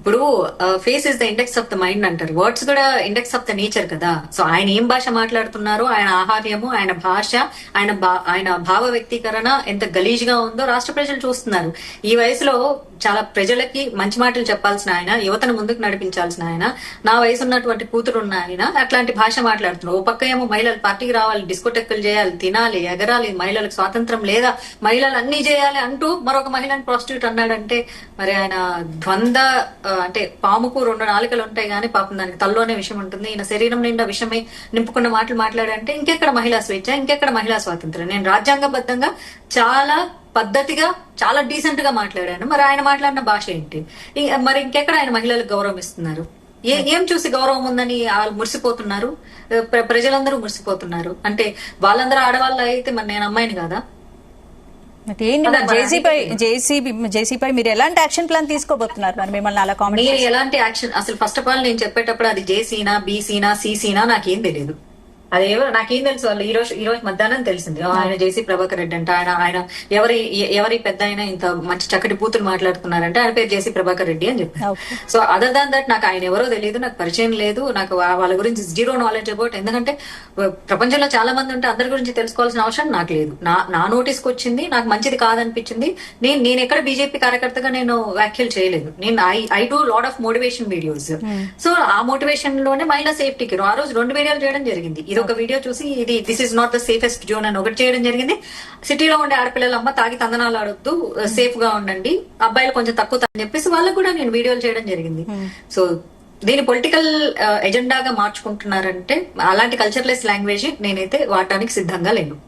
ఇప్పుడు face is the index of the mind అంటారు. Words కూడా ఇండెక్స్ ఆఫ్ ద నేచర్ కదా. సో ఆయన ఏం భాష మాట్లాడుతున్నారో, ఆయన ఆహార్యము, ఆయన భాష, ఆయన భావ వ్యక్తీకరణ ఎంత గలీజ్ గా ఉందో రాష్ట్ర ప్రజలు చూస్తున్నారు. ఈ వయసులో చాలా ప్రజలకి మంచి మాటలు చెప్పాల్సిన ఆయన, యువతను ముందుకు నడిపించాల్సిన ఆయన, నా వయసు ఉన్నటువంటి కూతురు ఉన్న ఆయన అట్లాంటి భాష మాట్లాడుతున్నారు. ఓ పక్క ఏమో మహిళలు పార్టీకి రావాలి, డిస్కోటెక్కులు చేయాలి, తినాలి, ఎగరాలి, మహిళలకు స్వాతంత్రం లేదా, మహిళలు అన్ని చేయాలి అంటూ మరొక మహిళని ప్రాస్టిట్యూట్ అన్నాడంటే మరి ఆయన ద్వంద్వ అంటే పాముకు రెండు నాలుకలు ఉంటాయి కానీ పాపం దానికి తల్లోనే విషయం ఉంటుంది. ఈయన శరీరం నిండా విషమే నింపుకున్న మాటలు మాట్లాడంటే ఇంకెక్కడ మహిళా స్వేచ్ఛ, ఇంకెక్కడ మహిళా స్వాతంత్రం? నేను రాజ్యాంగబద్ధంగా చాలా పద్ధతిగా చాలా డీసెంట్ గా మాట్లాడాను. మరి ఆయన మాట్లాడిన భాష ఏంటి? మరి ఇంకెక్కడ ఆయన మహిళలకు గౌరవం ఇస్తున్నారు? ఏం చూసి గౌరవం ఉందని వాళ్ళు మురిసిపోతున్నారు? ప్రజలందరూ మురిసిపోతున్నారు అంటే వాళ్ళందరూ ఆడవాళ్ళు అయితే మరి నేను అమ్మాయిని కాదా? జేసీపై మీరు ఎలాంటి యాక్షన్ ప్లాన్ తీసుకోబోతున్నారు? మరి మిమ్మల్ని అలా కామెంట్ మీరు ఎలాంటి యాక్షన్? అసలు ఫస్ట్ ఆఫ్ ఆల్ నేను చెప్పేటప్పుడు అది జేసీనా, బీసీనా, సీసీనా నాకేం తెలియదు. అదేవో నాకేం తెలుసు? వాళ్ళు ఈ రోజు మధ్యాహ్నం తెలిసింది ఆయన జేసీ ప్రభాకర్ రెడ్డి అంట. ఆయన ఎవరి పెద్ద అయినా ఇంత మంచి చక్కటి బూతులు మాట్లాడుతున్నారంటే ఆయన పేరు జేసీ ప్రభాకర్ రెడ్డి అని చెప్పారు. సో అదర్ దాన్ దట్ నాకు ఆయన ఎవరో తెలియదు, నాకు పరిచయం లేదు, నాకు వాళ్ళ గురించి జీరో నాలెడ్జ్ అబౌట్. ఎందుకంటే ప్రపంచంలో చాలా మంది ఉంటే అందరి గురించి తెలుసుకోవాల్సిన అవసరం నాకు లేదు. నా నోటీస్కి వచ్చింది, నాకు మంచిది కాదనిపించింది. నేను ఎక్కడ బీజేపీ కార్యకర్తగా నేను వ్యాఖ్యలు చేయలేదు. నేను I do lot of motivation videos. So ఆ మోటివేషన్ లోనే మహిళా సేఫ్టీకి ఆ రోజు 2 వీడియోలు చేయడం జరిగింది. ఒక వీడియో చూసి this is not the safest zone అని ఒకటి చేయడం జరిగింది. సిటీలో ఉండే ఆడపిల్లలు అమ్మ తాగి తందనాలు ఆడొద్దు, సేఫ్ గా ఉండండి, అబ్బాయిలు కొంచెం తక్కువ అని చెప్పేసి వాళ్ళకు కూడా నేను వీడియోలు చేయడం జరిగింది. సో దీని పొలిటికల్ ఎజెండాగా మార్చుకుంటున్నారంటే అలాంటి కల్చర్లెస్ లాంగ్వేజ్ నేనైతే వాడటానికి సిద్ధంగా లేను.